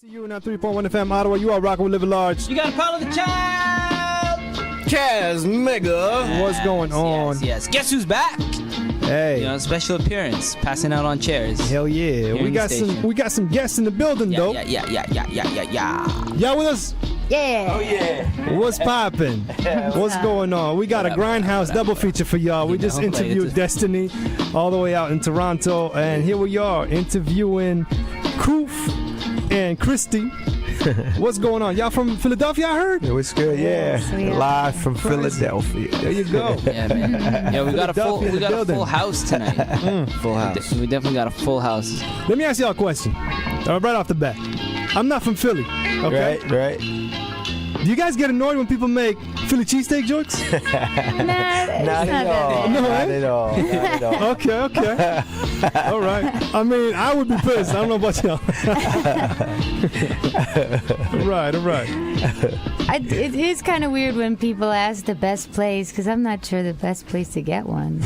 You and 3.1 FM Ottawa. You are rocking with Living Large. You gotta follow the child. KazMega. What's going on? Yes. Guess who's back? Hey. You know, special appearance, passing out on chairs. Hell yeah. We got some guests in the building though. Yeah. Y'all with us? Yeah. Oh yeah. What's poppin'? What's going on? We got a Grindhouse double feature for y'all. We just interviewed Destiny all the way out in Toronto, and here we are interviewing Kuf and Christy. What's going on? Y'all from Philadelphia, I heard? It was good, yeah. Live from Philadelphia. There you go. Yeah, man. Yeah, we got a full house tonight. Full house. We definitely got a full house. Let me ask y'all a question. Right off the bat. I'm not from Philly. Okay. Right. Do you guys get annoyed when people make Philly cheesesteak jokes? Not at all. No, Not eh? at all. Not at all. Okay. All right. I mean, I would be pissed. I don't know about y'all. All right. It is kind of weird when people ask the best place, because I'm not sure the best place to get one.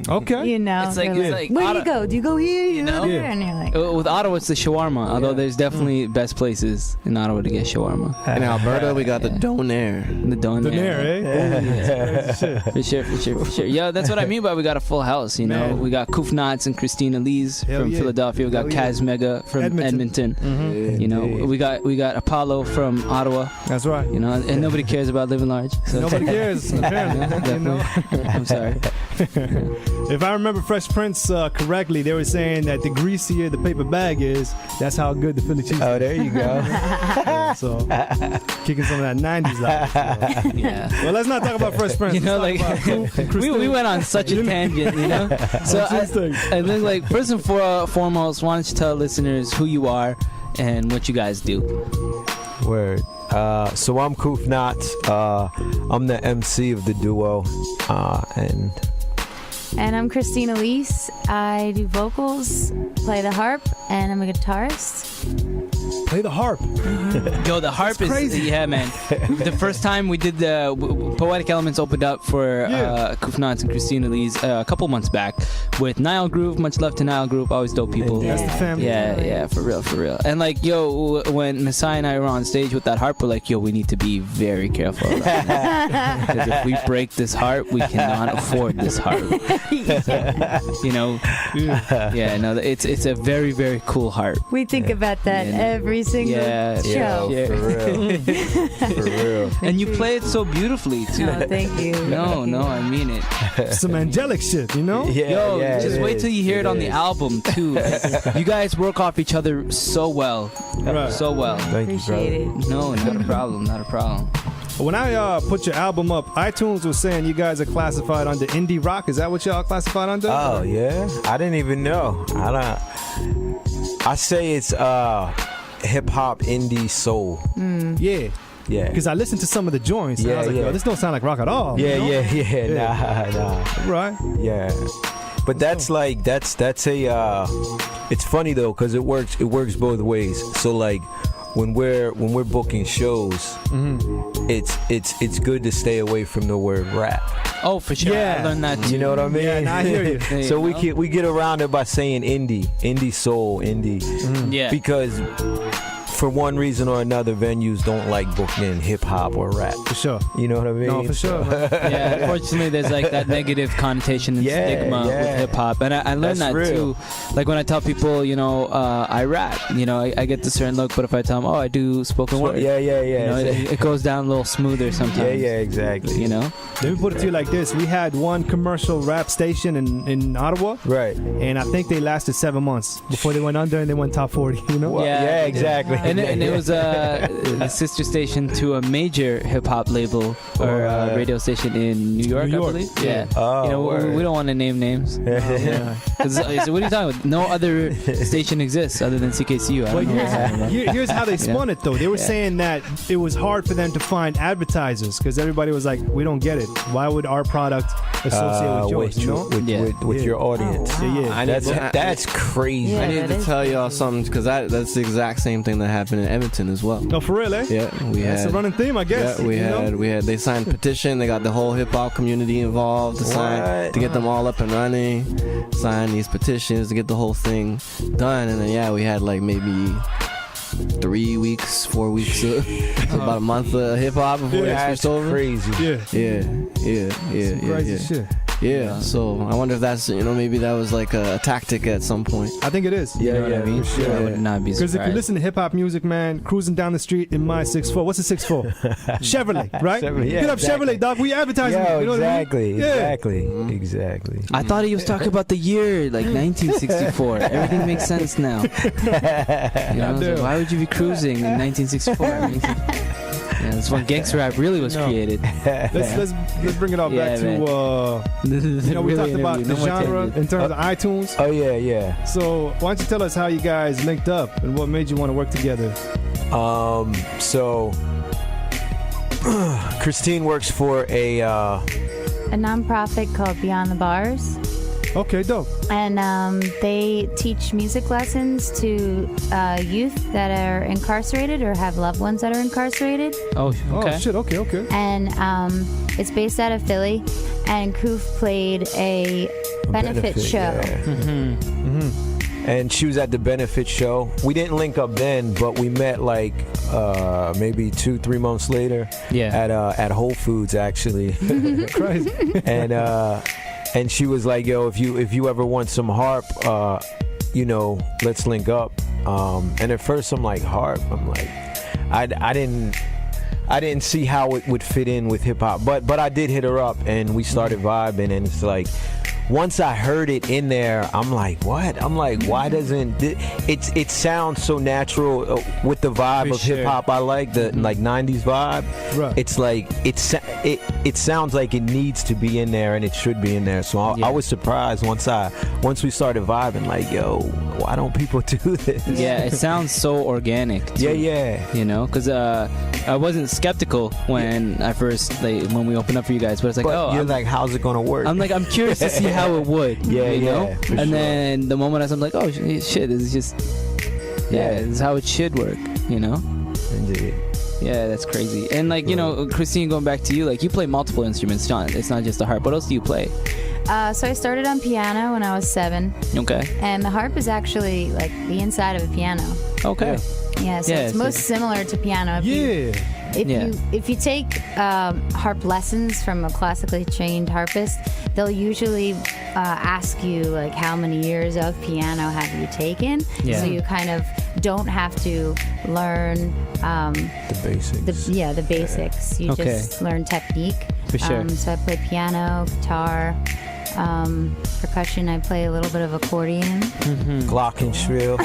Okay. You know, It's like, they're where do you go? Do you go here? You know? There? And you're like, With Ottawa, it's the shawarma. Although there's definitely best places in Ottawa to get shawarma. In Alberta, we got the donair. The donair. Eh? For sure. Yeah, that's what I mean by we got a full house, you know. Man. We got Kuf Knotz and Christine Elise Hell from yeah. Philadelphia. We got KazMega from Edmonton. Mm-hmm. You know, we got Apollo from Ottawa. That's right. You know, and nobody cares about living large. So Nobody cares, apparently. You know? I'm sorry. If I remember Fresh Prince correctly, they were saying that the greasier the paper bag is, that's how good the Philly cheese Oh, is. there you go. So, kicking some of that 90s out. So. Yeah. Well, let's not talk about Fresh Prince. You know, Let's like talk about Kuf and we Christine. went on such a tangent, you know. So I think, like, first and foremost, why don't you tell listeners who you are and what you guys do? Word. So I'm Kuf Knotz. I'm the MC of the duo. and I'm Christine Elise. I do vocals, play the harp, and I'm a guitarist. Play the harp. Yo, the harp is crazy. Yeah, man. The first time we did the Poetic Elements opened up for Kuf Knotz and Christine Elise a couple months back with Nile Groove. Much love to Nile Groove, always dope people. That's the family. Yeah, for real. And like, yo, when Masai and I were on stage with that harp, we're like, yo, we need to be very careful about this. Because if we break this harp, we cannot afford this harp. You know? Yeah, no, it's a very, very cool harp. We think about that every single show. Yeah. For real. For real. And you play it so beautifully too. Oh, thank you. No, I mean it. Some angelic shit, you know? Yo, just it wait is. till you hear it on the is. album too. You guys work off each other so well. Right. So well. Thank you, Appreciate brother. it. No, not a problem. When I put your album up, iTunes was saying you guys are classified under indie rock. Is that what y'all classified under? Oh, yeah? I didn't even know. I say it's hip-hop, indie, soul. Yeah. Yeah. Because I listened to some of the joints. And I was like, yo, this don't sound like rock at all. Yeah, you know? yeah. Nah. Right. Yeah. But that's like that's a it's funny though because it works both ways. So like when we're booking shows, it's good to stay away from the word rap. Oh, for sure. Yeah. I learned that too. You know what I mean? Yeah, nah, I hear you. So we get around it by saying indie soul, indie. Yeah. Because for one reason or another, venues don't like booking in hip hop or rap. For sure. You know what I mean? No, for sure. Man. Yeah, unfortunately, there's like that negative connotation and stigma with hip hop, and I learned That's that real. too. Like when I tell people, you know, I rap, you know, I get the certain look, but if I tell them, oh, I do spoken word, Yeah. you know, it goes down a little smoother sometimes. Yeah, exactly. You know. Let me put it to you like this. We had one commercial rap station in Ottawa. Right. And I think they lasted 7 months before they went under and they went top 40, you know? Well, yeah, exactly. And it was a sister station to a major hip hop label or radio station in New York, I believe. Yeah. Oh, you know, we don't want to name names. Yeah. So what are you talking about? No other station exists other than CKCU. I But don't know what you're talking about. here's how they spun it, though. They were saying that it was hard for them to find advertisers because everybody was like, we don't get it. Why would our product associate with yours, you know? with your audience. Yeah. That's crazy. Yeah. I need to tell y'all something because that's the exact same thing that happened in Edmonton as well. No, for real, eh? Yeah, That's the running theme, I guess. Yeah, we had. They signed a petition. They got the whole hip hop community involved to get them all up and running. Sign these petitions to get the whole thing done, and then we had like maybe 3 weeks, 4 weeks, so about a month of hip hop before they switched over. Crazy. Some crazy shit. Yeah, so I wonder if that's, maybe that was like a tactic at some point. I think it is. You know what I mean? for sure. I would not be Because surprised. if you listen to hip hop music, man, cruising down the street in my 6'4", what's a 6'4"? Chevrolet, right? Chevrolet, yeah, Get up, exactly. Chevrolet, dog. We advertising. Yo, you know exactly, what I mean? Yeah. exactly. I thought he was talking about the year, like 1964. Everything makes sense now. I was like, why would you be cruising in 1964? Yeah, that's when gangster rap really was created. Let's bring it all back Yeah, to we talked about the genre in terms of iTunes. Oh yeah. So why don't you tell us how you guys linked up and what made you want to work together? So Christine works for a nonprofit called Beyond the Bars. Okay, dope. And they teach music lessons to youth that are incarcerated or have loved ones that are incarcerated. Oh, okay. Oh shit. Okay. And it's based out of Philly. And Kuf played a benefit show. Yeah. And she was at the benefit show. We didn't link up then, but we met like maybe 2-3 months later. Yeah. At Whole Foods actually. Crazy. And she was like, "Yo, if you ever want some harp, let's link up." And at first, I'm like, harp. I'm like, I didn't see how it would fit in with hip hop, but I did hit her up, and we started vibing, and it's like. Once I heard it in there, I'm like, what? I'm like, why doesn't it sounds so natural with the vibe of hip hop I like, the like 90s vibe. Right. It's like it sounds like it needs to be in there and it should be in there. So I was surprised once we started vibing, like, yo, why don't people do this? Yeah, it sounds so organic. Too, Yeah. Because I wasn't skeptical when I first when we opened up for you guys, but it's like, You're like, how's it gonna work? I'm like, I'm curious to see how it would. Yeah, for And sure. then the moment I'm like, oh shit, this is just this is how it should work. Indeed. Yeah, that's crazy. And Christine, going back to you, like you play multiple instruments, John. It's not just the harp. What else do you play? So I started on piano when I was 7. Okay. And the harp is actually like the inside of a piano. Okay. Yeah, so it's most similar to piano. If you take harp lessons from a classically trained harpist, they'll usually ask you like how many years of piano have you taken. Yeah. So you kind of don't have to learn The basics. the basics. You just learn technique. For sure. So I play piano, guitar, percussion. I play a little bit of accordion. Glockenspiel.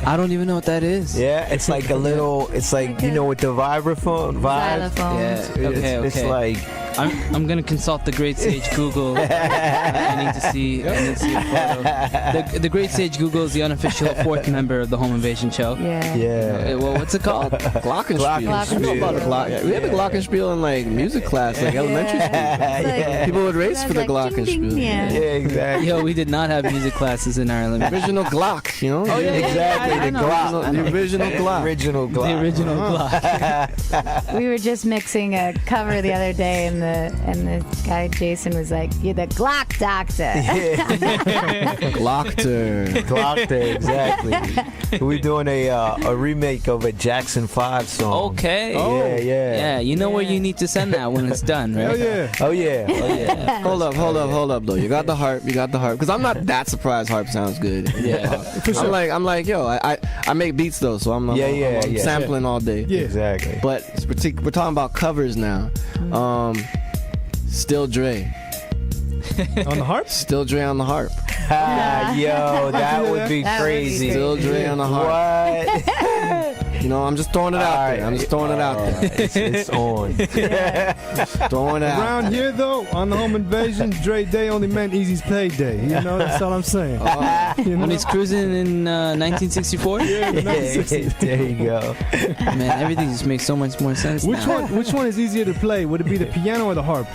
I don't even know what that is. Yeah, it's like a little. It's like with the vibraphone vibe. Xylophone. Yeah. Okay. It's like I'm gonna consult the Great Sage Google. I need to see a photo. The Great Sage Google is the unofficial 4th member of the Home Invasion show. yeah. Well, what's it called? Glockenspiel. I know about a we had a glockenspiel in like music class, like elementary school. Yeah. People would race That's for the like ding, ding, glockenspiel. yeah. Yeah, exactly. Yo, we did not have music classes in our elementary. Original Glock, Oh, yeah, exactly. I The know. Glock. The original Glock. Original Glock. The original Glock. We were just mixing a cover the other day, and the guy Jason was like, "You're the Glock doctor." Glockter. Glockter, exactly. We're doing a remake of a Jackson 5 song. Okay. Yeah. Yeah, you know where you need to send that when it's done, right? Hell yeah. Oh yeah. Hold up though. You got the harp. Because I'm not that surprised harp sounds good. Yeah. I'm like, yo, I make beats though, so I'm sampling all day. Yeah. Exactly. But we're talking about covers now. Still Dre. On the harp? Still Dre on the harp. Yo, that would be That would be crazy. Still Dre on the harp. What? I'm just throwing it out there. I'm just throwing it out there. It's on. Throwing it out. Around here, though, on the Home Invasion, Dre Day only meant Easy's payday. That's all I'm saying. When he's cruising in 1964? Yeah, the 1960s. There you go. Man, everything just makes so much more sense now. Which one is easier to play? Would it be the piano or the harp?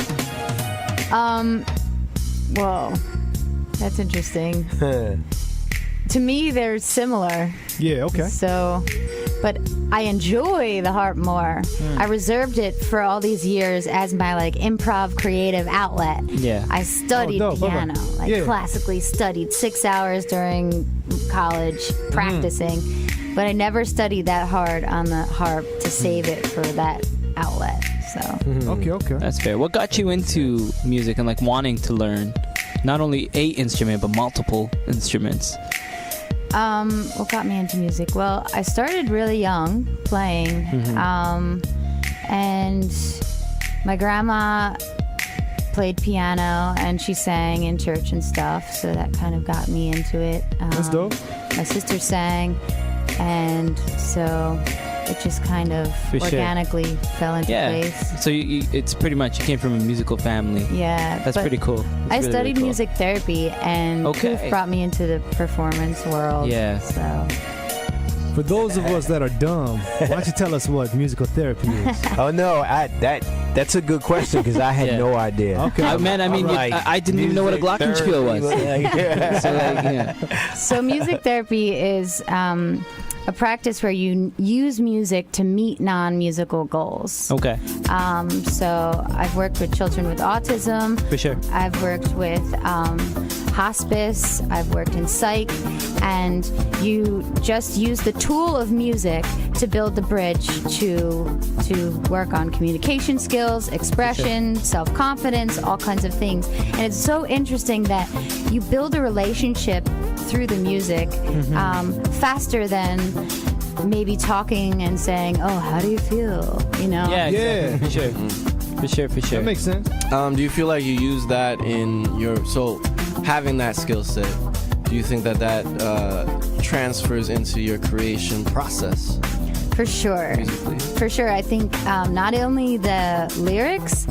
Well, that's interesting. To me, they're similar. Yeah, okay. So, but I enjoy the harp more. I reserved it for all these years as my like improv creative outlet. Yeah. I studied dope. piano, Yeah. classically studied 6 hours during college practicing. but I never studied that hard on the harp to save it for that outlet. So Okay. That's fair. What got you into music and like wanting to learn not only a instrument but multiple instruments? What got me into music? Well, I started really young playing, and my grandma played piano and she sang in church and stuff, so that kind of got me into it. That's dope. My sister sang, and so it just kind of organically fell into place. So it's pretty much you came from a musical family. Yeah, that's pretty cool. That's I really, studied really cool. music therapy, and Kuf brought me into the performance world. Yeah. So For those of us that are dumb, why don't you tell us what musical therapy is? Oh no, that's a good question because I had no idea. Okay. I didn't even know what a glockenspiel was. So music therapy is a practice where you use music to meet non-musical goals. Okay. So I've worked with children with autism. For sure. I've worked with hospice. I've worked in psych. And you just use the tool of music to build the bridge to work on communication skills, expression, self-confidence, all kinds of things. And it's so interesting that you build a relationship through the music faster than maybe talking and saying, "Oh, how do you feel?" You know? Yeah, exactly. For sure. That makes sense. Do you feel like you use that in having that skill set? Do you think that transfers into your creation process? For sure. Musically? For sure. I think not only the lyrics,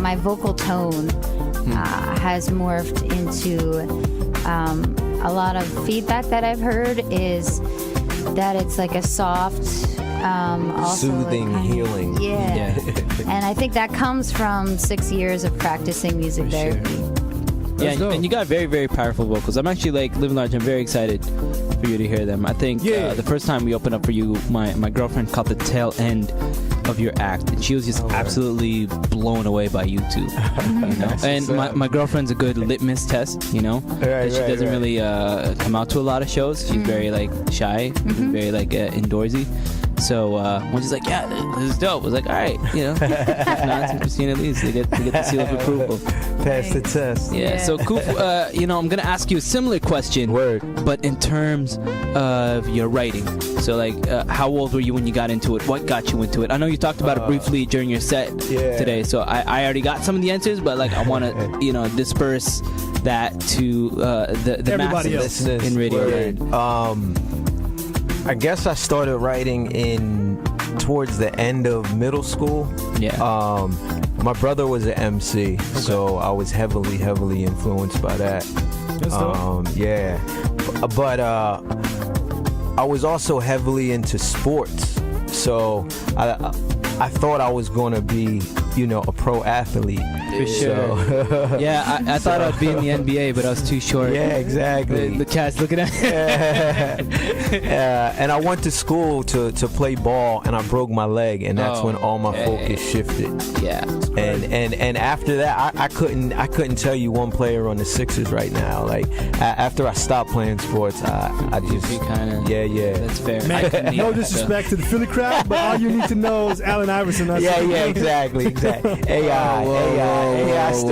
my vocal tone has morphed into a lot of feedback that I've heard is that it's like a soft, also soothing, healing. Yeah. And I think that comes from 6 years of practicing music therapy. Yeah, and you got very, very powerful vocals. I'm actually living large. I'm very excited for you to hear them. I think the first time we opened up for you, my girlfriend caught the tail end of your act, and she was just absolutely blown away by you two. You know? And my girlfriend's a good litmus test, you know. She doesn't really come out to a lot of shows. She's very shy, very indoorsy. So when she's like, "Yeah, this is dope," I was like, "All right, you know, Kuf Knotz and Christine Elise, they get the seal of approval." Pass the test. Yeah. So Kuf, I'm gonna ask you a similar question. Word. But in terms of your writing, so how old were you when you got into it? What got you into it? I know you talked about it briefly during your set today, so I already got some of the answers, but I want to disperse that to the masses in radio land. I guess I started writing towards the end of middle school. Yeah. My brother was an MC, so I was heavily influenced by that. That's dope. Yeah. But I was also heavily into sports. So I thought I was going to be, a pro athlete. For sure. So Yeah, I thought I'd be in the NBA, but I was too short. Yeah, exactly. The cat's looking at me. And I went to school to play ball, and I broke my leg, and that's when all my focus shifted. Yeah. And after that, I couldn't tell you one player on the Sixers right now. After I stopped playing sports, I just yeah. That's fair. Man, no disrespect to the Philly crowd, but all you need to know is Allen Iverson. Yeah, exactly. AI. Who else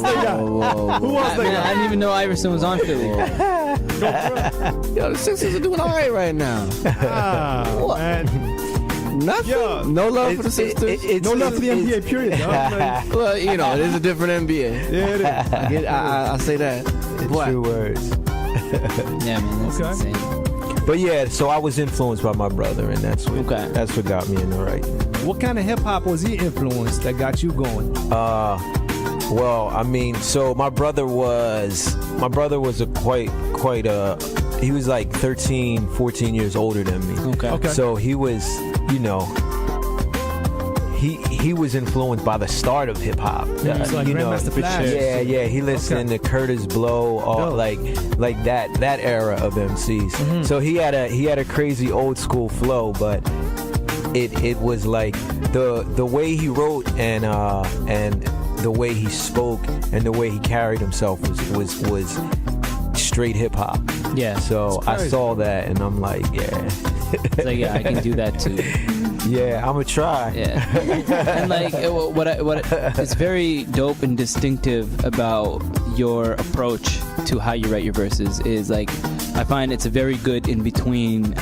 they got? Who else they got? I didn't even know Iverson was on Philly. Yo, the Sixers are doing all right right now. What? Man. Nothing. Yo, no love for the Sixers. No love for the NBA, period. Well, it is a different NBA. Yeah, it is. I say that. True words. Yeah, man, that's insane. But yeah, so I was influenced by my brother, and that's what got me into writing. What kind of hip hop was he influenced that got you going? Well, I mean, so my brother was a quite he was 13, 14 years older than me. Okay. So he was, he was influenced by the start of hip hop. Grandmaster Flash. Yeah. He listened to Curtis Blow, like that era of MCs. Mm-hmm. So he had a crazy old school flow, but it was like the way he wrote and the way he spoke and the way he carried himself was straight hip hop. Yeah. So I saw that and I'm like, yeah. It's like, yeah, I can do that too. Yeah, I'm gonna try. Yeah. And like it's very dope and distinctive about your approach to how you write your verses is like I find it's a very good in between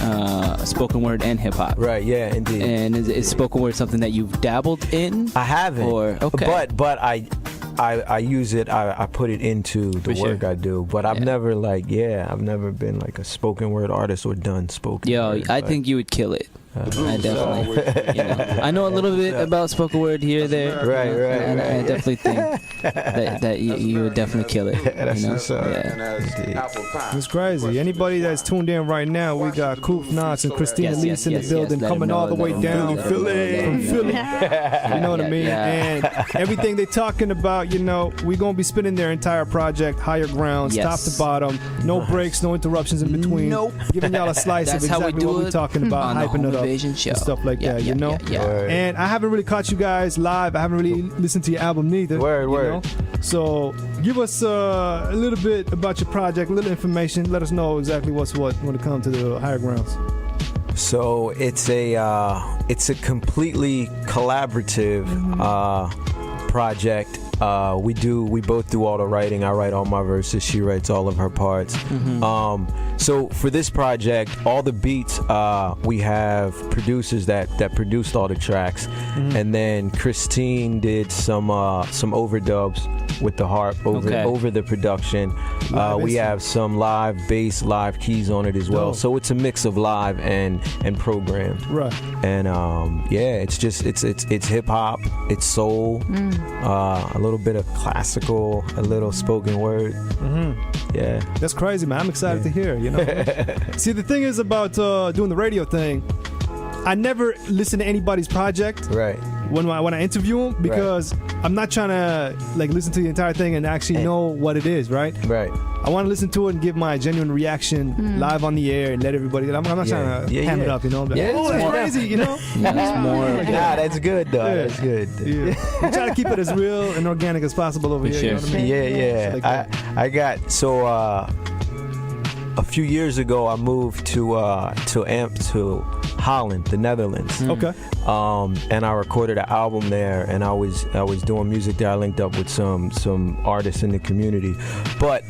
spoken word and hip hop. Right. Yeah. Indeed. And is spoken word something that you've dabbled in? I haven't. Or okay. But I use it. I put it into the work I do. But I've never I've never been like a spoken word artist or done spoken word. I think you would kill it. I definitely, I know a little bit about spoken word here, there. Right. And I definitely think that you would definitely kill it. That's what's up. It's crazy. Anybody that's tuned in right now, we got Kuf Knotz and Christine Elise in the building, coming all the way down from Philly. You know what I mean? And everything they're talking about, we're gonna be spinning their entire project, Higher Grounds, top to bottom, no breaks, no interruptions in between. Nope. Giving y'all a slice of exactly what we're talking about, hyping it up. Show. And stuff like that, And I haven't really caught you guys live. I haven't really listened to your album neither. Word. So give us a little bit about your project, a little information. Let us know exactly what's what when it comes to the Higher Grounds. So it's a completely collaborative project. We both do all the writing. I write all my verses. She writes all of her parts. So for this project, all the beats, we have producers that produced all the tracks, and then Christine did some overdubs with the harp over the production. We have some live bass, live keys on it as well. So it's a mix of live and programmed. Right. And it's hip hop, it's soul, a little bit of classical, a little spoken word. Yeah. That's crazy, man. I'm excited to hear. See, the thing is about doing the radio thing, I never listen to anybody's project. Right. When I interview them, because I'm not trying to listen to the entire thing and actually know what it is, right? Right. I want to listen to it and give my genuine reaction live on the air and let everybody. I'm not trying to ham it up, that's crazy, That's more. That's good though. Yeah. That's good. Yeah. We try to keep it as real and organic as possible over here. Sure. You know what I mean? Yeah. I got a few years ago I moved to Holland, the Netherlands. Okay. And I recorded an album there, and I was doing music there. I linked up with some artists in the community, but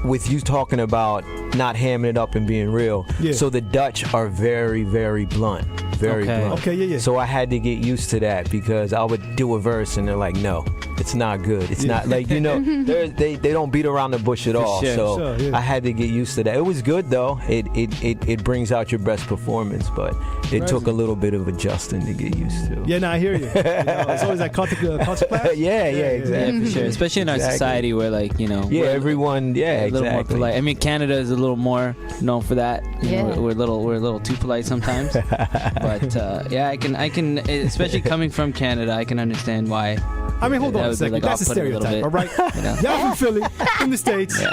with you talking about not hamming it up and being real, so the Dutch are very, very blunt. Very blunt. Okay, yeah. So I had to get used to that because I would do a verse and they're like, no, it's not good. It's not they don't beat around the bush at all. So I had to get used to that. It was good though. It brings out your best performance, but it took a little bit of adjusting to get used to. Yeah, no, I hear you. It's always that culture class. Yeah, exactly. Yeah, for sure. Especially in our society where everyone, a little more polite. I mean, Canada is a little more known for that. We're a little too polite sometimes. But I can, especially coming from Canada, I can understand why. I mean, hold on a second. That's a stereotype, all right? Y'all from Philly, in the States. Yeah.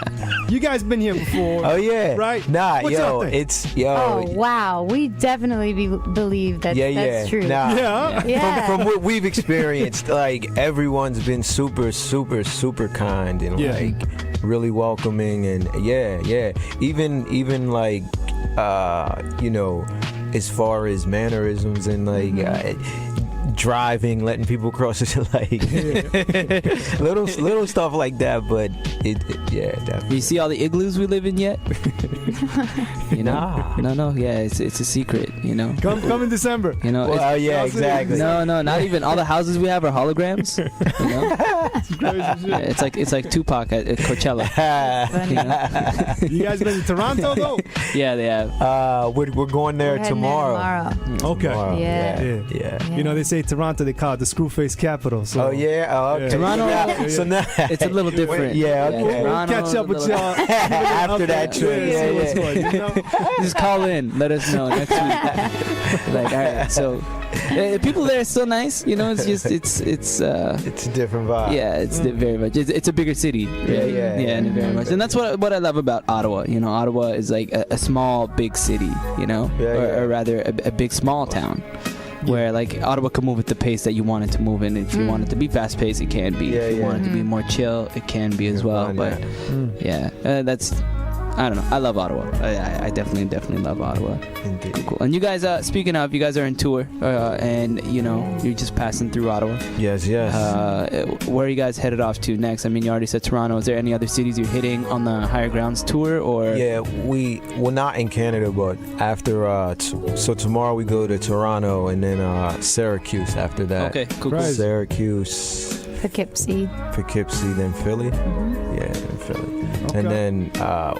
You guys been here before. Oh, yeah. Right? Nah, What's Oh, wow. We definitely believe that that's true. Nah, From what we've experienced, everyone's been super, super, super kind and really welcoming and even as far as mannerisms and driving, letting people cross little stuff like that, but definitely. You see all the igloos we live in yet? No, it's a secret, Come in December. Exactly. No, not even all the houses we have are holograms. It's like Tupac at Coachella. You guys been to Toronto though? Yeah, they have. We're going there tomorrow. Okay. Tomorrow. Yeah. They say Toronto, they call it the Screwface capital. So. Okay. Toronto. So now it's a little different. Okay. We'll catch up with y'all after that trip. Just call in. Let us know next week. All right. So people there are still nice. It's just it's a different vibe. Yeah, it's very much. It's a bigger city. Yeah, very much. And that's what I love about Ottawa. Ottawa is like a small big city. Or rather a big small town. Where Ottawa can move at the pace that you want it to move in. If you want it to be fast paced, it can be. If you want it to be more chill, it can be as well. But that's I don't know. I love Ottawa. I definitely love Ottawa. Indeed. Cool. And you guys, speaking of, you guys are in tour, and you're just passing through Ottawa. Yes. Where are you guys headed off to next? I mean, you already said Toronto. Is there any other cities you're hitting on the Higher Grounds tour, or? Yeah, we're not in Canada, but after so tomorrow we go to Toronto and then Syracuse after that. Okay, cool. Right. Syracuse, Poughkeepsie. then Philly. Yeah, then Philly. Okay. And then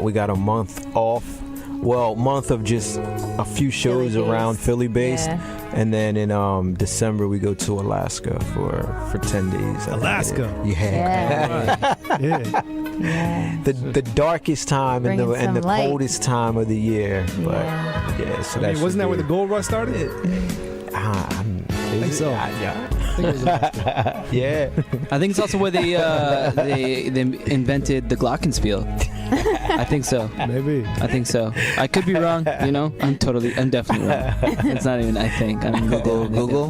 we got a month off. Well, month of just a few shows Philly around based. Philly based. Yeah. And then in December we go to Alaska for 10 days. Alaska. Yeah. Yeah. Yeah. Yeah. The darkest time and Bringing the some light. coldest time of the year. But Yeah. yeah, so I mean, wasn't that where the gold rush started? I think so. Yeah. I think it was Alaska. Yeah. I think it's also where they invented the glockenspiel. I think so. Maybe. I think so. I could be wrong. I'm definitely wrong. It's not even I think. I'm Google? No? Google?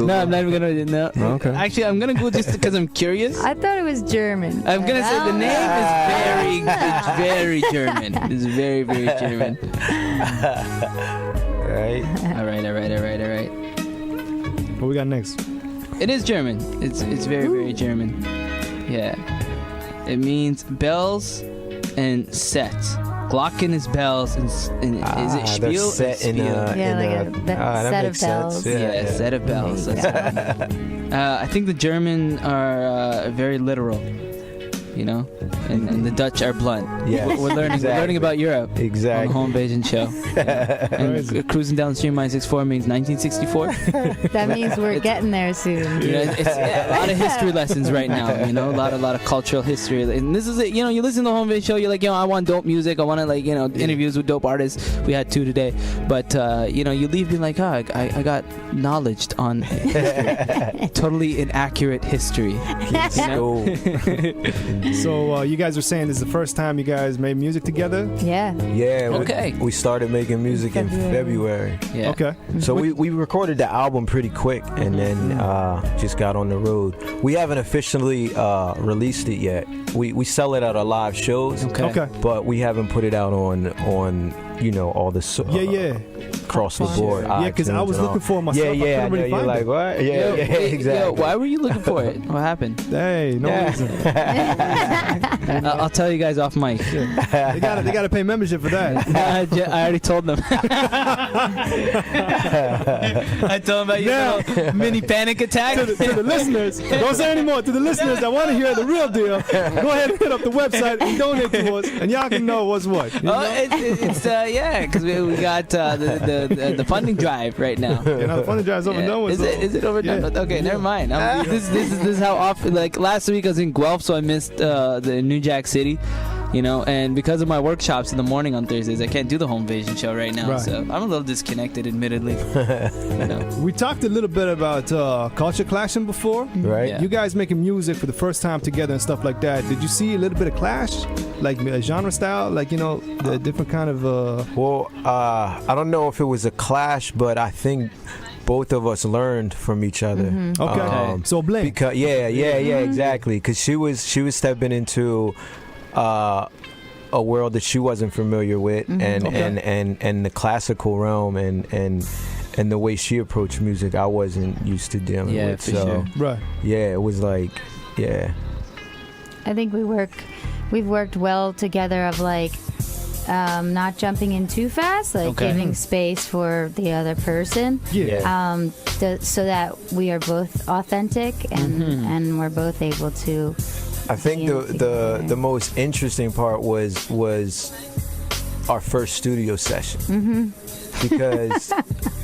No, I'm not even gonna. No. Okay. Actually, I'm gonna Google just because I'm curious. I thought it was German. I'm gonna say the name is very German. It's very, very German. Right. All right. What we got next? It is German. It's very, very German. Yeah. It means bells and sets. Glocken is bells and is it spiel? Set in Spiel? a, Yeah, in like a, a set of makes sense. bells. Yeah, set of bells. There you That's I think the German are very literal, and the Dutch are blunt. Yes, We're learning. exactly. We're learning about Europe on the Exactly. Home Invasion show. And cruising down the stream line 64 means 1964. That means we're getting there soon. It's a lot of history lessons right now. A lot of cultural history. And this is it. You listen to the Home Invasion show. You're like, I want dope music. I want to interviews with dope artists. We had 2 today, but you leave being like, I got knowledge on history. Totally inaccurate history. So you guys are saying this is the first time you guys made music together? Yeah. Yeah. Okay. We started making music in February. Yeah. Okay. So we recorded the album pretty quick and then just got on the road. We haven't officially released it yet. We sell it at our live shows. Okay. But we haven't put it out on all the across the board. Yeah, because I was looking for it myself. I couldn't really You're find like, it. what? Yeah, exactly. Yo, why were you looking for it? What happened? Hey, no reason. I'll tell you guys off mic. They gotta pay membership for that. I already told them. I told them about your little mini panic attack. To the listeners, don't say anymore. To the listeners that want to hear the real deal, go ahead and hit up the website and donate to us, and y'all can know what's what. It's because we got the funding drive right now. The funding drive's over and done with. Is it over done with? Okay, never mind. This is how often. Like last week I was in Guelph, so I missed the New Jack City. And because of my workshops in the morning on Thursdays, I can't do the Home Invasion show right now. Right. So I'm a little disconnected, admittedly. We talked a little bit about culture clashing before. Right. Yeah. You guys making music for the first time together and stuff like that. Did you see a little bit of clash, like genre style, like the different kind of? Well, I don't know if it was a clash, but I think both of us learned from each other. Okay. So blame. Because exactly. Because she was stepping into a world that she wasn't familiar with, and the classical realm, and the way she approached music, I wasn't used to dealing with. For so sure. Right. yeah, it was like I think we've worked well together of not jumping in too fast, giving space for the other person. Yeah. So that we are both authentic and we're both able to. I think the most interesting part was our first studio session. Because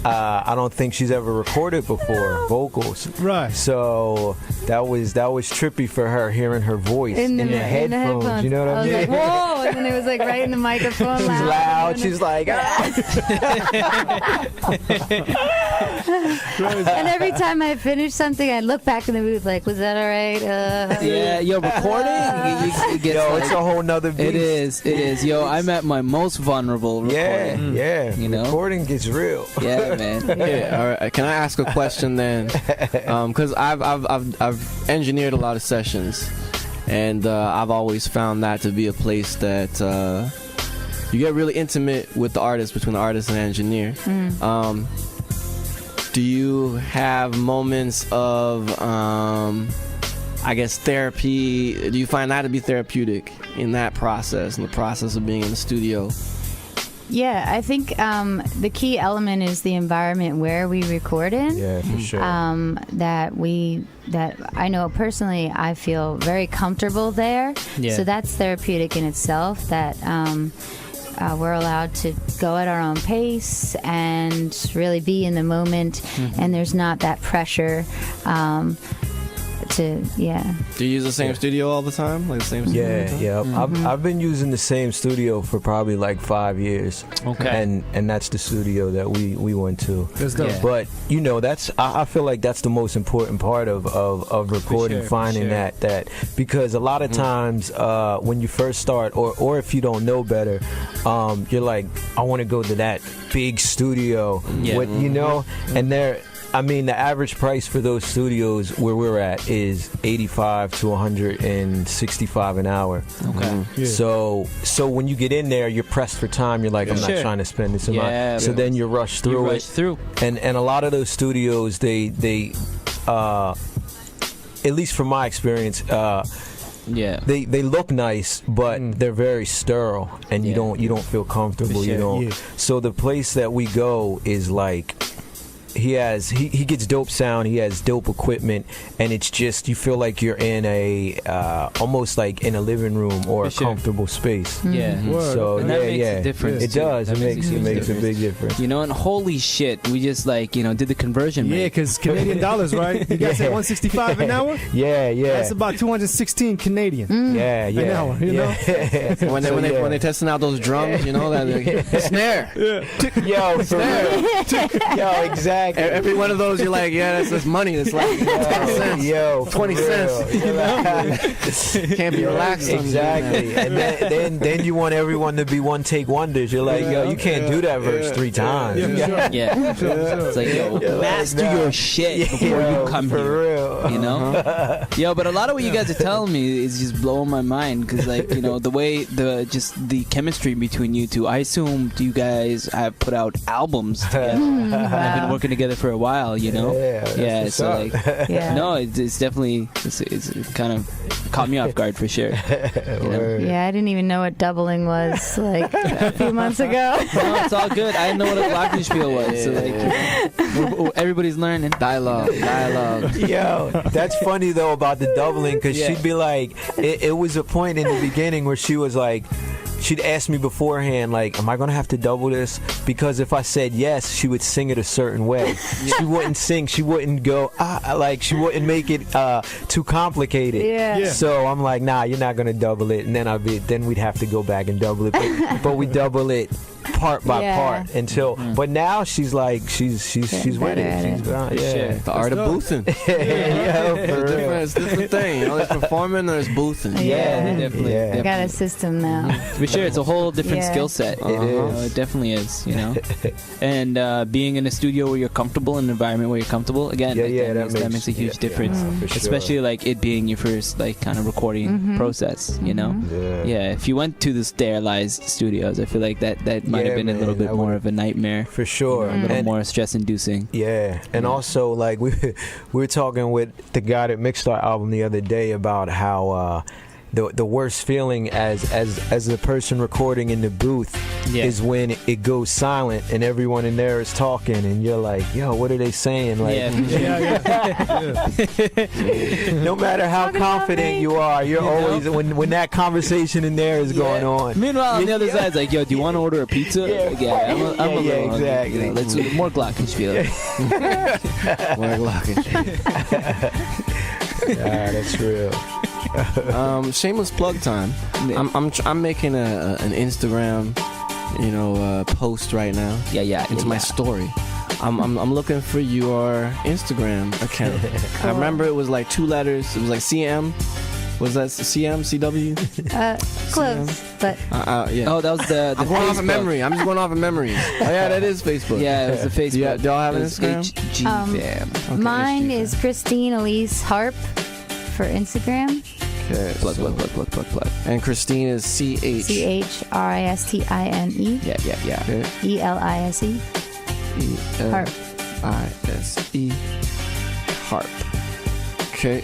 I don't think she's ever recorded before vocals. Right. So that was trippy for her, hearing her voice in the headphones. You know what I mean? I was like, whoa! And then it was like right in the microphone. She's loud. She's like, And every time I finish something, I look back in the booth like, was that all right? Recording. It's a whole nother beast. It is. Yo, I'm at my most vulnerable recording. Yeah. Recording gets real. Yeah, man. Yeah. All right. Can I ask a question then? Because I've engineered a lot of sessions, and I've always found that to be a place that you get really intimate with the artist, between the artist and the engineer. Do you have moments of, I guess, therapy? Do you find that to be therapeutic in that process, in the process of being in the studio? Yeah, I think the key element is the environment where we record in. Yeah, for sure. That I know personally, I feel very comfortable there. Yeah. So that's therapeutic in itself. That we're allowed to go at our own pace and really be in the moment, and there's not that pressure. Do you use the same studio all the time? Like the same studio? Yeah. I've been using the same studio for probably like 5 years. Okay. And that's the studio that we went to. That's dope. Yeah. But that's I feel like that's the most important part of recording, sure, finding for sure. that because a lot of times when you first start or if you don't know better, you're like, I want to go to that big studio with, and the average price for those studios where we're at is $85 to $165 an hour. Okay. Yeah. So when you get in there, you're pressed for time. You're like, I'm not trying to spend this amount. Yeah, so then you rush through it. And a lot of those studios, they at least from my experience, they look nice, but they're very sterile, and you don't feel comfortable. Sure. You don't. Yeah. So the place that we go is like. He gets dope sound, he has dope equipment, and it's just you feel like you're in a almost like in a living room or a comfortable space. Yeah. So and that makes a difference. It does. It makes a big difference. And holy shit, we just did the conversion. Yeah, because Canadian dollars, right? You guys say 165 an hour? Yeah. That's about 216 Canadian. Yeah. An hour, When they testing out those drums, that snare. Yo, for real. Yo, exactly. Every one of those, you're like, that's money. It's like 10 cents. Yo, 20 cents. Can't be relaxed. Exactly. And then you want everyone to be one take wonders. You're like, yo, you can't do that verse 3 times. Yeah. It's like, master your shit before you come for here. real. Yo, but a lot of what you guys are telling me is just blowing my mind because, the way the chemistry between you two. I assume you guys have put out albums together. I've been working together for a while, Yeah. So no, it's definitely it's kind of caught me off guard for sure. Yeah, I didn't even know what doubling was a few months ago. No, it's all good. I didn't know what a glockenspiel was. So everybody's learning. Dialogue. Yo, that's funny though about the doubling because she'd be like, it was a point in the beginning where she was like. She'd ask me beforehand, like, am I going to have to double this? Because if I said yes, she would sing it a certain way. She wouldn't sing. She wouldn't go, she wouldn't make it too complicated. Yeah. So I'm like, nah, you're not going to double it. And then we'd have to go back and double it. But we double it part by part until, but now she's like, she's with it. She's gone. Yeah. The art of boothing. It's a different thing. There's performing, there's boothing. Yeah. Definitely. I got a system now. For sure, it's a whole different skill set. It is. It definitely is, And being in a studio where you're comfortable, in an environment where you're comfortable, again, that makes a huge difference. For sure. Especially it being your first kind of recording process, Yeah, if you went to the sterilized studios, I feel like that might have been a little bit more of a nightmare. For sure. A little more stress-inducing. Yeah, and also we were talking with the guy that mixed our album the other day about how the worst feeling as the person recording in the booth is when it goes silent and everyone in there is talking and you're like, yo, what are they saying? No matter how confident you are, you're always when that conversation in there is going on. Meanwhile, on the other side, it's like, yo, do you want to order a pizza? I'm a little exactly. Let's do more glockenspiel. More glockenspiel. That's real. Shameless plug time. I'm making an Instagram, post right now. Into my story. I'm looking for your Instagram account. I remember it was like 2 letters. It was like CM. Was that CM? CW? Close, but yeah. Oh, that was the I'm going off of Facebook. memory. I'm just going off of memory. Oh yeah, that is Facebook. Yeah, it was the Facebook. Do y'all have an It was Instagram? HG fam. mine is Christine Elise Harp for Instagram. Okay. Plug. And Christine is CHRistine. Yeah. Okay. ELISE. Harp. ISE. Harp. Okay.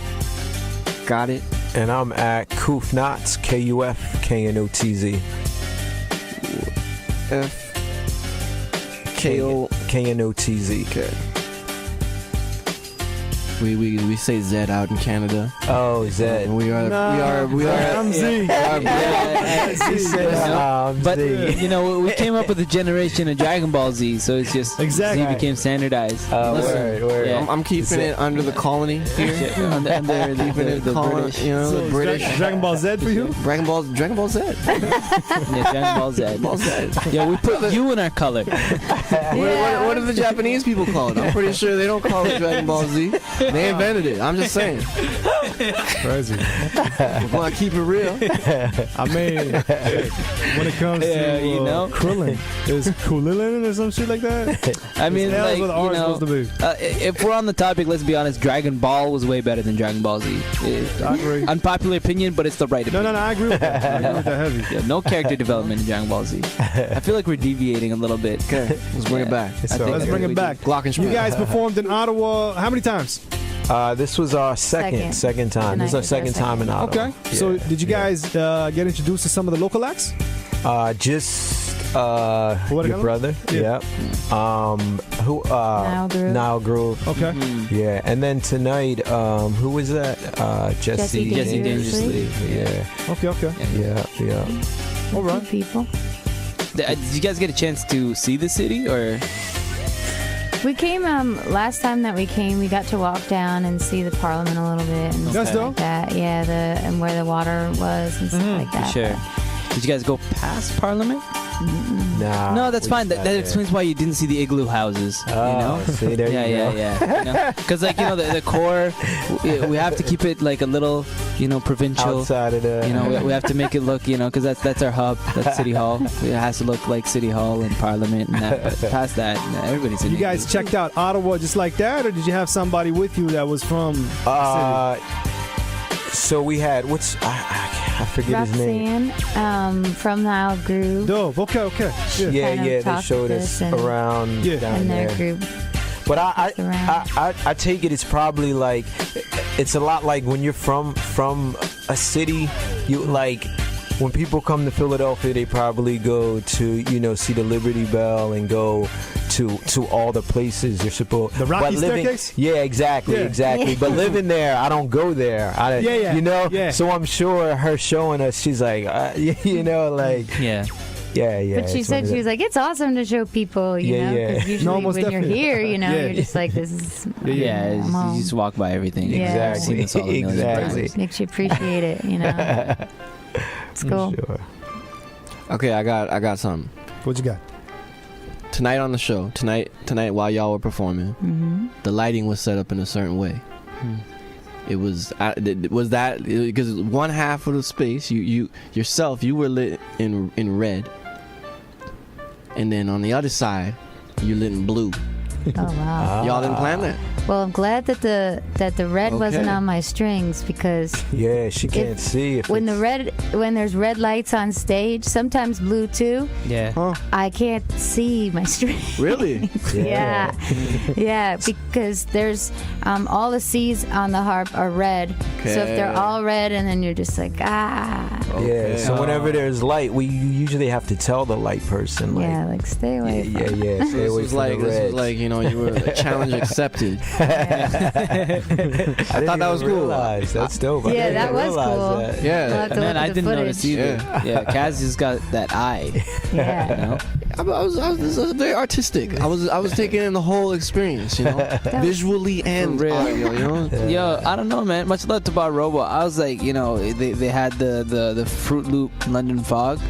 Got it. And I'm at Kuf Knotz, KUFKNOTZ. KNOTZ. Okay. We say Z out in Canada. Oh, Z. And we are. I'm Z. But you know, we came up with a generation of Dragon Ball Z, so it's just Exactly. Z became standardized. Word. Yeah. I'm keeping it under the colony here. under the British. You know, the British. Dragon Ball Z for you? Dragon Ball Z. Yeah, Dragon Ball Z. Yeah, we put you in our color. What do the Japanese people call it? I'm pretty sure they don't call it Dragon Ball Z. They invented it. I'm just saying. Crazy. We're going to keep it real. I mean, when it comes to you know, Krillin, is Kulilin or some shit like that? I mean, That's like, what the R you is know, supposed to be. if we're on the topic, let's be honest. Dragon Ball was way better than Dragon Ball Z. I agree. Unpopular opinion, but it's the right opinion. No, I agree with that. I agree with that heavy. Yeah, no character development in Dragon Ball Z. I feel like we're deviating a little bit. Okay, let's bring it back. Let's bring it back. Glockenspiel. You guys performed in Ottawa how many times? This was our second time. This is our second time in Ottawa. Okay. So did you guys get introduced to some of the local acts? Just your brother. Yeah. Who? Nile Groove. Okay. Yeah. And then tonight, who was that? Jesse Dangerously. Yeah. Okay. Yeah. All right. People. Did you guys get a chance to see the city, or? We came last time that we came. We got to walk down and see the Parliament a little bit and That's stuff dope. like that. Yeah, and where the water was and stuff like that. Sure. Did you guys go past Parliament? Nah. No, that's fine. That there. explains why you didn't see the igloo houses. Oh, you know? see, there you go. Yeah. Because like, you know, the core, we have to keep it like a little, you know, provincial. Outside of the. You know, we have to make it look, you know, because that's our hub. That's City Hall. It has to look like CityAll and Parliament and that. But past that, everybody's in You guys checked out Ottawa just like that, or did you have somebody with you that was from the city? So we had I forget his name. Roxanne from Nile Groove. Dope. Okay. Yeah, kind of they talked showed with us us and- around down And their there. group. But around. I take it it's probably like it's a lot like when you're from a city, you like when people come to Philadelphia, they probably go to, you know, see the Liberty Bell and go to all the places you're supposed. The Rocky but living, Staircase? Yeah, exactly. Yeah. But living there, I don't go there. Yeah. You know. Yeah. So I'm sure her showing us, she's like, you know, like. Yeah. Yeah. But she said, she was like, it's awesome to show people, you know, because usually No, most when definitely. you're here, you know, Yeah. you're just like, this is, Yeah, I'm home. you just walk by everything. Yeah. I've seen this all a million Exactly. times. Makes you appreciate it, you know. It's cool. Sure. Okay, I got something. What you got? Tonight on the show, tonight while y'all were performing, the lighting was set up in a certain way. It was that because one half of the space you yourself you were lit in red, and then on the other side you lit in blue. Oh, wow. Y'all didn't plan that. Well, I'm glad that the red wasn't Okay. on my strings because Yeah, she can't see if when it's- when there's red lights on stage, sometimes blue too, Yeah. I can't see my strings. Really? Yeah. Yeah, because there's all the C's on the harp are red. So if they're Okay. all red and then you're just like, Yeah, so whenever there's light, we usually have to tell the light person, like, yeah, like stay away from it. yeah, stay This away was from like the reds. you know, you were challenge accepted. I thought that was cool. That's dope. I Yeah, didn't that even was realize cool. that. We'll Yeah. have to Man, look at I the didn't footage. notice either. Yeah, Kaz just got that eye. Yeah. You know? I was very artistic. I was taking in the whole experience, you know, visually and For real. audio, you know. Yo, I don't know, man. Much love to Bar Robo. I was like, you know, they had the Fruit Loop London Fog.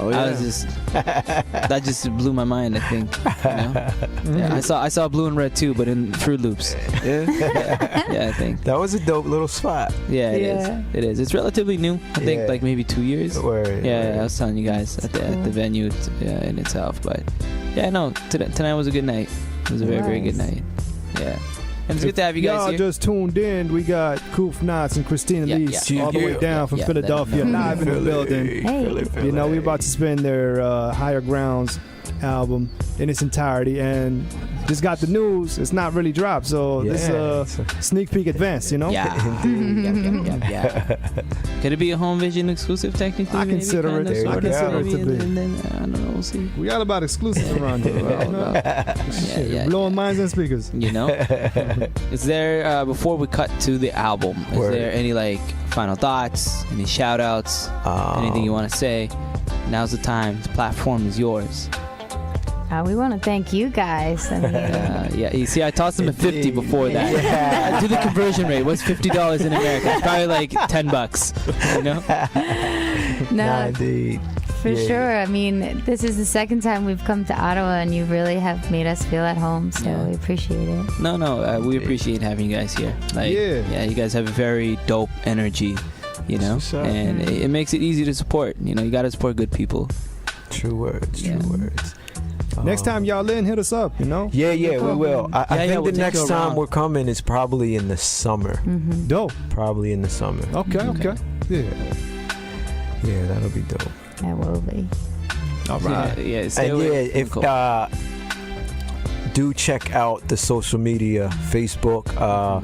Oh yeah. I was just that just blew my mind. I think. You know? Yeah, I saw blue and red too, but in Fruit Loops. Yeah, I think. That was a dope little spot. Yeah, it is. Yeah. It is. It's relatively new. I think Yeah. like maybe 2 years. Word, Yeah, word. I was telling you guys at the venue in itself, but yeah, no, tonight was a good night. It was a very, very good Nice. night. Yeah. And it's good to have you guys y'all here. Just tuned in, we got Kuf Knotz and Christine Elise all the way down from Philadelphia, live in the building. Hey. You know, we're about to spin their Higher Grounds album in its entirety, and just got the news. It's not really dropped, so this is a sneak peek advance, you know? Yeah. Could it be a Home Vision exclusive technically? I consider it. I consider it to be. And then, I don't know, we'll see. We all about exclusives around here. Right? Blowing minds and speakers. You know? Is there, before we cut to the album, is there any like final thoughts, any shout outs, anything you want to say? Now's the time. The platform is yours. We want to thank you guys. I mean, You see, I tossed him a 50 before that. I do the conversion rate. What's $50 in America? It's probably like $10. You know? no, indeed. for sure. I mean, this is the second time we've come to Ottawa, and you really have made us feel at home. So we appreciate it. No, we appreciate having you guys here. Like, you guys have a very dope energy. You know, and it makes it easy to support. You know, you got to support good people. True words. Next time y'all in, hit us up, you know? Yeah, we will. I think we'll the next time we're coming is probably in the summer. Mm-hmm. Dope. Probably in the summer. Okay. Yeah, that'll be dope. That will be. All right. Do check out the social media, Facebook.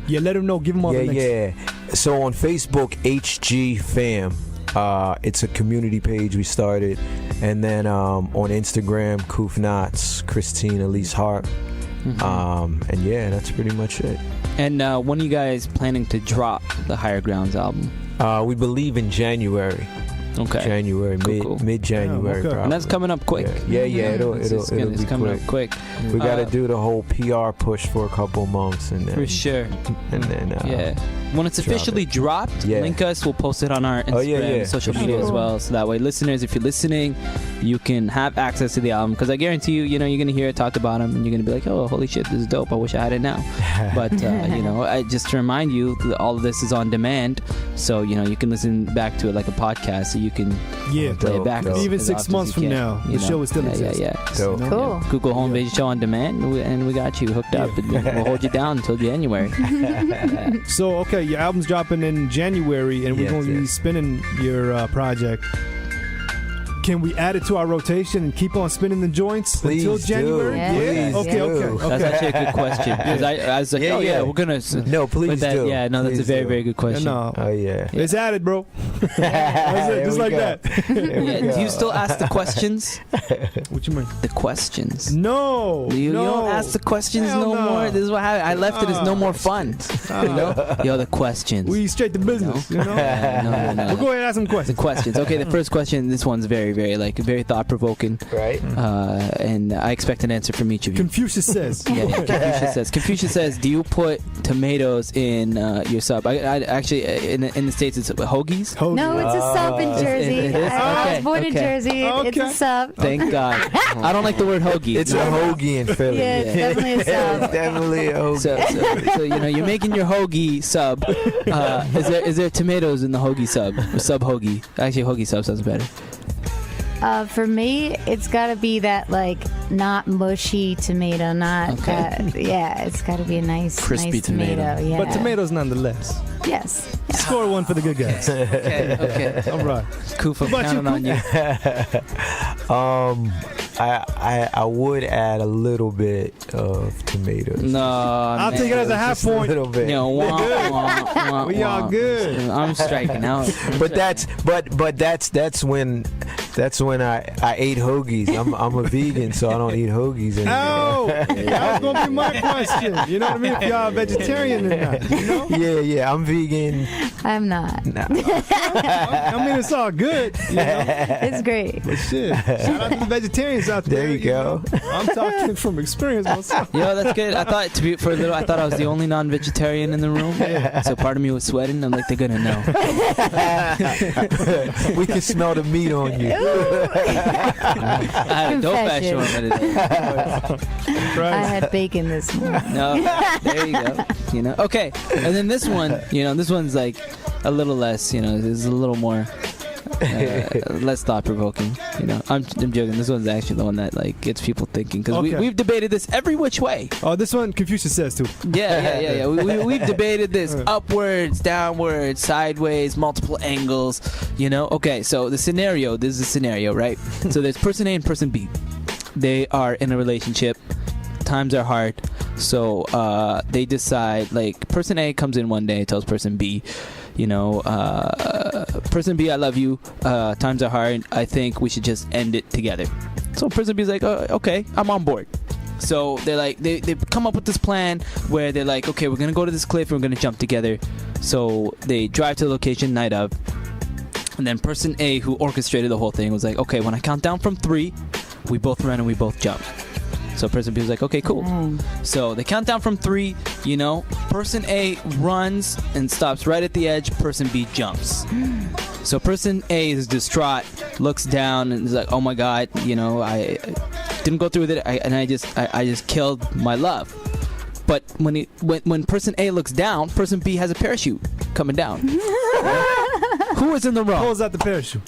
Let them know. Give them all the links. So on Facebook, HG Fam. It's a community page we started. And then on Instagram, Kuf Knotz Christine Elise Harp. And that's pretty much it. And when are you guys planning to drop the Higher Grounds album? We believe in January. Okay. January, mid-January, probably. And that's coming up quick. It'll be coming up quick. We got to do the whole PR push for a couple months, and then for sure. And then when it's officially dropped, link us. We'll post it on our Instagram, social media as well. So that way, listeners, if you're listening, you can have access to the album. Because I guarantee you, you're gonna hear it talked about them, and you're gonna be like, oh, holy shit, this is dope. I wish I had it now. But just to remind you, all of this is on demand. So you can listen back to it like a podcast. So you can play it back. Even 6 months from now, the show is still exists. Cool. Google Home Vision Show on demand, and we got you hooked up. And we'll hold you down until January. So, your album's dropping in January, and we're going to be spinning your project. Can we add it to our rotation and keep on spinning the joints until January? Okay. That's actually a good question. Because I was like, we're going to... No, please do. Yeah, no, that's a very, very good question. No. Oh, yeah. It's added, bro. That's it, just like that. Do you still ask the questions? What you mean? The questions. No. You don't ask the questions no more? This is what happened. I left it. It's no more fun. The questions. We straight to business, No. We'll go ahead and ask some questions. The questions. Okay, the first question, this one's very thought-provoking. Right. And I expect an answer from each of you. Confucius says. Confucius says, do you put tomatoes in your sub? I actually, in the States, it's hoagies. No, it's a sub in Jersey. I was born in Jersey. It's a sub. Thank God. I don't like the word hoagie. It's a hoagie in Philly. Yeah, it's definitely a sub. Definitely a hoagie. So you're making your hoagie sub. Is there tomatoes in the hoagie sub? Or sub hoagie? Actually, hoagie sub sounds better. For me, it's got to be that not mushy tomato, it's got to be a nice crispy tomato. Yeah. But tomatoes nonetheless. Yes. Score one for the good guys. Okay. All right. Kuf, I'm counting on you. I would add a little bit of tomatoes. No, I'll take it as a half point. A little bit. We all good. I'm striking out. But that's when I ate hoagies. I'm a vegan, so I don't eat hoagies anymore. Oh, that was gonna be my question. You know what I mean? If y'all vegetarian or not, you know? Yeah, I'm vegan. I'm not. Nah. I mean, it's all good. You know? It's great. But shit, shout out to the vegetarians out there. There you go. I'm talking from experience myself. That's good. I thought I was the only non-vegetarian in the room. So part of me was sweating. I'm like, they're gonna know. We can smell the meat on you. I had a dope ass show on today. I had bacon this morning. No, there you go. Okay, and then this one, this one's like a little less. There's a little more less thought provoking. You know, I'm joking. This one's actually the one that like gets people thinking because we've debated this every which way. Oh, this one Confucius says too. Yeah. We've debated this upwards, downwards, sideways, multiple angles. You know. Okay, so this is a scenario, right? So there's person A and person B. They are in a relationship. Times are hard. So they decide, like, person A comes in one day, tells person B, you know, person B, I love you. Times are hard. I think we should just end it together. So person B is like, okay, I'm on board. So they're like, they come up with this plan where they're like, okay, we're going to go to this cliff and we're going to jump together. So they drive to the location night of. And then person A, who orchestrated the whole thing, was like, okay, when I count down from 3, we both run and we both jump. So person B was like, okay, cool. So they count down from 3, you know. Person A runs and stops right at the edge. Person B jumps. So person A is distraught, looks down and is like, oh my God, you know, I didn't go through with it, and I just killed my love. But when person A looks down, person B has a parachute coming down. Who is in the wrong? Pulls out the parachute.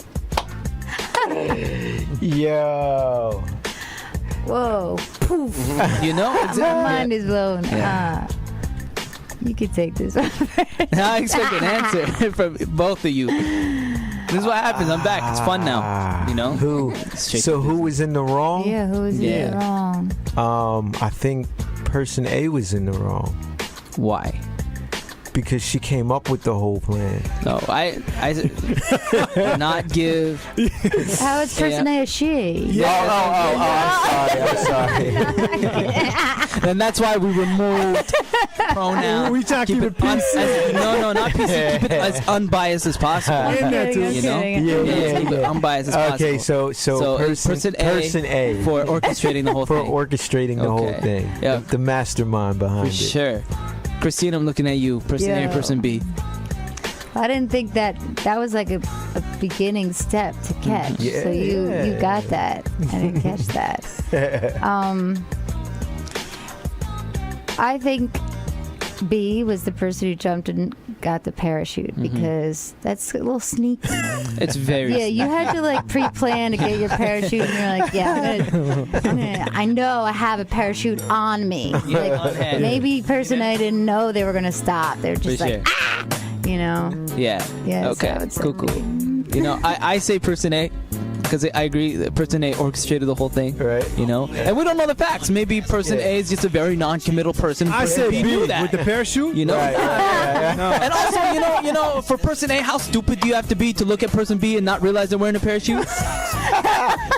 Yo. Whoa. Poof. You know? My mind is blown. Yeah. You could take this one. I expect an answer from both of you. This is what happens. I'm back. It's fun now. You know? Who was in the wrong? Yeah, who was in the wrong? I think person A was in the wrong. Why? Because she came up with the whole plan. No, I not give. How is person A a she? I'm sorry. And that's why we removed pronoun. We try to keep it PC. No, not PC. Keep it as unbiased as possible. In there too. You know? Yeah. Unbiased as possible. Okay, so person A for orchestrating the whole thing. For orchestrating the whole thing. Yeah. The mastermind behind For sure. Christine, I'm looking at you. Person A, person B. I didn't think that was like a beginning step to catch. Yeah, so you got that. I didn't catch that. I think B was the person who jumped and got the parachute because that's a little sneaky. It's very sneaky. You had to like pre-plan to get your parachute, and you're like, I know I have a parachute on me. Like, maybe person A didn't know they were gonna stop. They're just like, you know. Yeah. Okay. So cool. You know, I say person A. Because I agree that person A orchestrated the whole thing, right? You know, and we don't know the facts. Maybe person A is just a very non-committal person. I said B knew that with the parachute, you know. Right. And also, you know, for person A, how stupid do you have to be to look at person B and not realize they're wearing a parachute?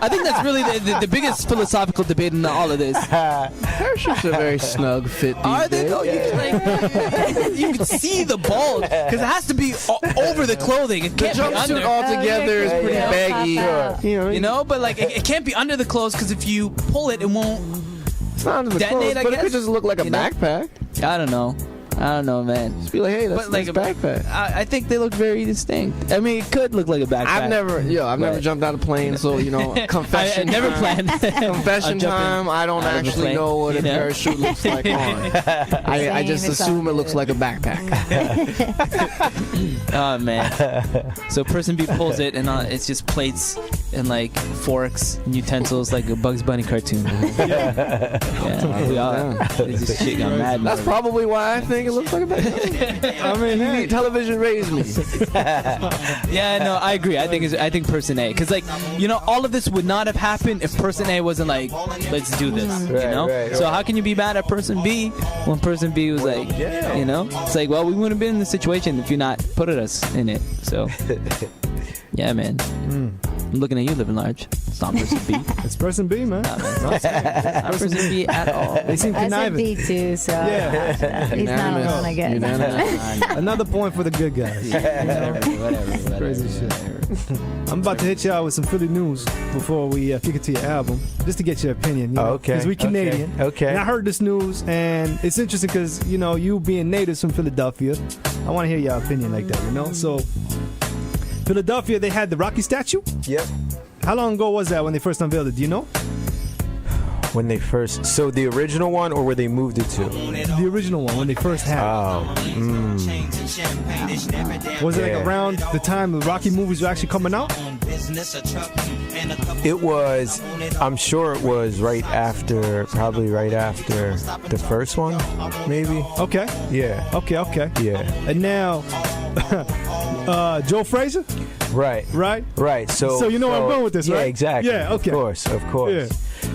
I think that's really the biggest philosophical debate in all of this. Parachutes are very snug fit. Are they though? You can see the bulge because it has to be over the clothing. It can't be under. The jumpsuit altogether is pretty baggy. You know, but like it can't be under the clothes because if you pull it, it won't. It's not under the detonate, clothes, but it could just look like a backpack. I don't know, man. Just be like, hey, that's like a backpack. I think they look very distinct. I mean, it could look like a backpack. I've never jumped out of a plane, so you know, confession. I never planned. Confession time. I don't actually know what a parachute looks like on. I just assume it looks like a backpack. Oh man. So person B pulls it, and it's just plates and like forks and utensils, like a Bugs Bunny cartoon. It's just shit got mad. That's probably why I think it looks like a backpack. I mean, television raised me. Yeah, no, I agree. I think person A, because like, you know, all of this would not have happened if person A wasn't like, let's do this. You know. Right. So how can you be mad at person B when person B was like, you know, it's like, well, we wouldn't have been in this situation if you not put us in it. So yeah, man. I'm looking at you, living large. It's not person B. It's person B, man. Nah, man. Not person B at all. They seem conniving. I said B too, so he's not alone, I guess. Another point for the good guys. Whatever. Crazy shit. I'm about to hit y'all with some Philly news before we kick it to your album, just to get your opinion. You know? Okay. Because we Canadian. Okay. And I heard this news, and it's interesting because, you know, you being natives from Philadelphia, I want to hear your opinion like that, you know? So, Philadelphia, they had the Rocky statue? Yep. How long ago was that when they first unveiled it? Do you know? When they first, so the original one, or where they moved it to? The original one when they first had it. Was it like around the time the Rocky movies were actually coming out? It was, I'm sure it was probably right after the first one, maybe. Okay. Yeah. Okay. Yeah. And now, Joe Frazier? Right. So you know where I'm going with this, yeah, right? Yeah, exactly. Yeah, okay. Of course. Yeah.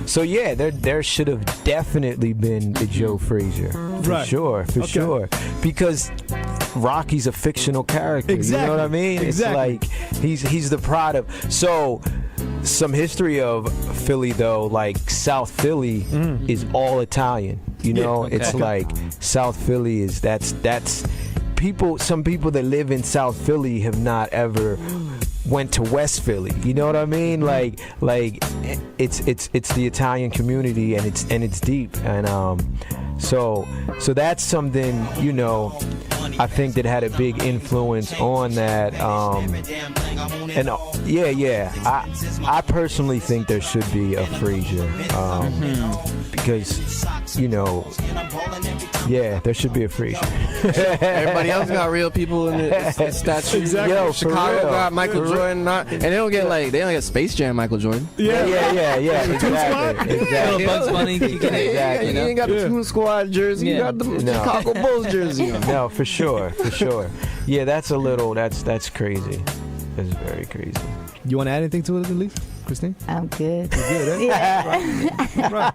So yeah, there should have definitely been the Joe Frazier. For sure. Because Rocky's a fictional character. Exactly. You know what I mean? Exactly. It's like he's the product. So some history of Philly though, like South Philly is all Italian. You know, it's like South Philly is that's people. Some people that live in South Philly have not ever went to West Philly. You know what I mean? Like it's the Italian community, and it's deep, and so that's something, you know, I think that had a big influence on that. And I personally think there should be a Frazier, because, you know, there should be a Frazier. Everybody else got real people in the statue. Exactly. Yo, Chicago for real. got Michael Jordan, and they don't get Space Jam Michael Jordan. Yeah. Exactly. Bugs Bunny. You ain't got the Toon Squad jersey. You got the Chicago Bulls jersey. No, for sure. Yeah, that's crazy. That's very crazy. You want to add anything to it, Elise? Christine? I'm good. You're good, eh? Yeah. Right.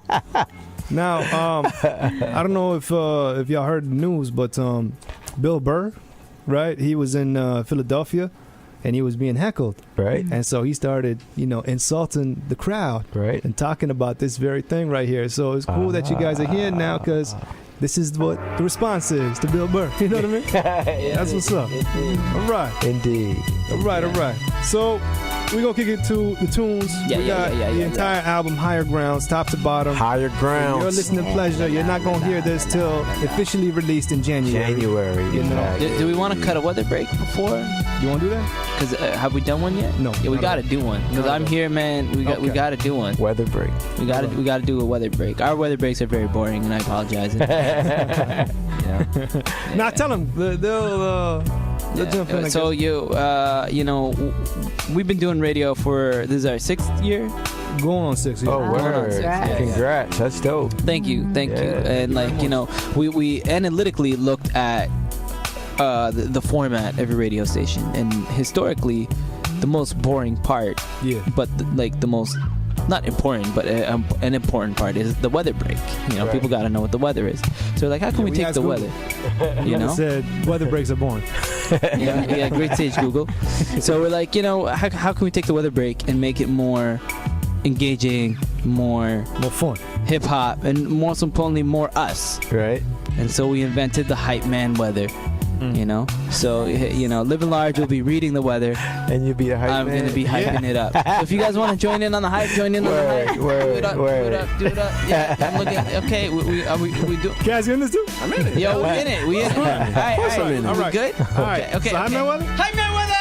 Now, I don't know if y'all heard the news, but Bill Burr, right? He was in Philadelphia, and he was being heckled. Right. And so he started, insulting the crowd. Right. And talking about this very thing right here. So it's cool that you guys are here now, because this is what the response is to Bill Burr. You know what I mean? That's what's up. All right. Indeed. All right. So we're going to kick it to the tunes. We got the entire album, Higher Grounds, top to bottom. Higher Grounds. Your listening pleasure. You're not going to hear this till officially released in January. You know. Do we want to cut a weather break before? You want to do that? Because have we done one yet? No. Yeah, we got to do one. Because I'm here, man. We got to do one. Weather break. We got to do a weather break. Our weather breaks are very boring, and I apologize. Now tell them. They'll jump in. So we've been doing radio for, this is our 6th year. Going on 6 years. Oh, word. Congrats. That's dope. Thank you. And we analytically looked at the format of a radio station, and historically the most boring part, but the most not important, but an important part is the weather break. People got to know what the weather is. So like, how can we take the weather? Said weather breaks are boring. yeah, great stage, Google. So we're like, how can we take the weather break and make it more engaging, more fun, hip hop, and most importantly, more us. Right. And so we invented the hype man weather. So Living Large will be reading the weather, and you'll be a hype man. I'm gonna be hyping it up. So if you guys want to join in on the hype, join in on the hype. Do it up. Yeah, I'm looking. Okay, we do. You guys in this too? I'm in it. Yo, we in it. All right. All right. Good. Okay. Okay. So hype man weather. Hype man weather.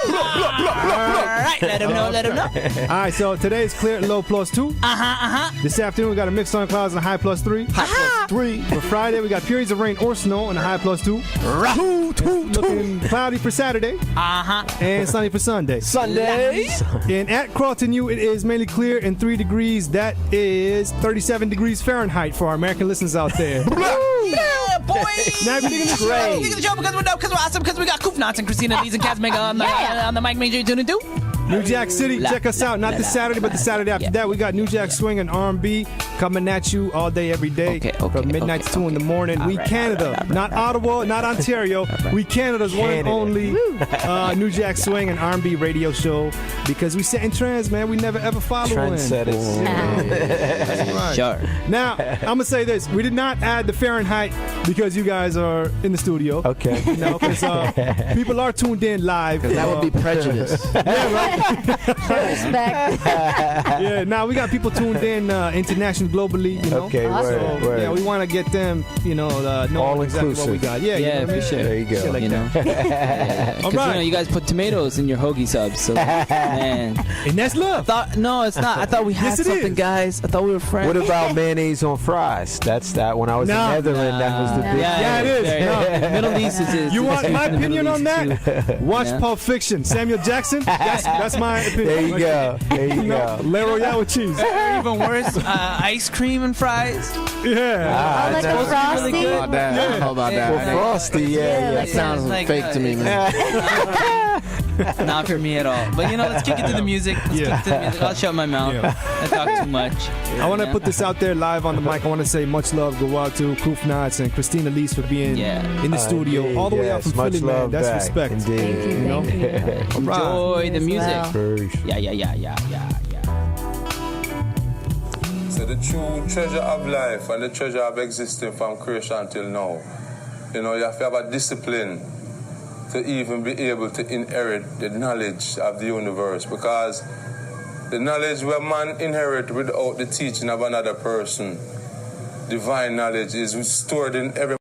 All right, let him know. All right, so today's clear at low +2. This afternoon we got a mix on clouds and a high +3. For Friday we got periods of rain or snow and a high +2. Looking cloudy for Saturday. And sunny for Sunday. And at Carlton U it is mainly clear and 3 degrees. That is 37 degrees Fahrenheit for our American listeners out there. Yeah, boy. Now if you're digging the show, We get the show because we're dope, because we're awesome, because we got Kuf Knotz and Christine Elise and KazMega on the mic. Make sure you tune in too. New Jack City, check us out. Not this Saturday, but the Saturday after that. We got New Jack Swing and R&B coming at you all day, every day, from midnight to 2 in the morning. We Canada, not Ottawa, not Ontario. We Canada's one and only New Jack Swing and R&B radio show, because we setting trends, man. We never ever follow trendsetters. That's right. Sure. Now I'm gonna say this: we did not add the Fahrenheit because you guys are in the studio. Okay. Because people are tuned in live. That would be prejudice. Yeah, right. Respect. Yeah, now we got people tuned in internationally, globally, Okay, So, word. Yeah, we want to get them, know All exactly what we inclusive. got. Yeah, Yeah, you know what I for mean? sure. There you go. Shit like that. All Because right. you guys put tomatoes in your hoagie subs, so man. And that's love. No, it's not. I thought we had Yes, it something, is. guys. I thought we were friends. What about mayonnaise on fries? That's that. When I was Nah. in Netherlands, that was the big. Yeah, it is. very- No. Middle East is. You is want my in the opinion Middle on East, that? too. Watch Yeah. Pulp Fiction. Samuel Jackson. That's my opinion. There you go. There you go. Le Royale with cheese. Or even worse, ice cream and fries. Yeah. Oh, like a frosty? really good. About that. I don't know about that. Well, Frosty, yeah. That sounds Like, fake to me, man. Not for me at all. But let's kick it to the music. Let's kick it to the music. I'll shut my mouth. Yeah. I talk too much. I want to put this out there live on the mic. I want to say much love go out to Kuf Knotz and Christine Elise for being in the studio Indeed, all the way out yes. from Much Philly, man. love That's back. respect. Indeed. Thank you. Enjoy the music. Well. Yeah. So the true treasure of life and the treasure of existing from creation till now, you have to have a discipline to even be able to inherit the knowledge of the universe, because the knowledge where man inherit without the teaching of another person, divine knowledge, is stored in every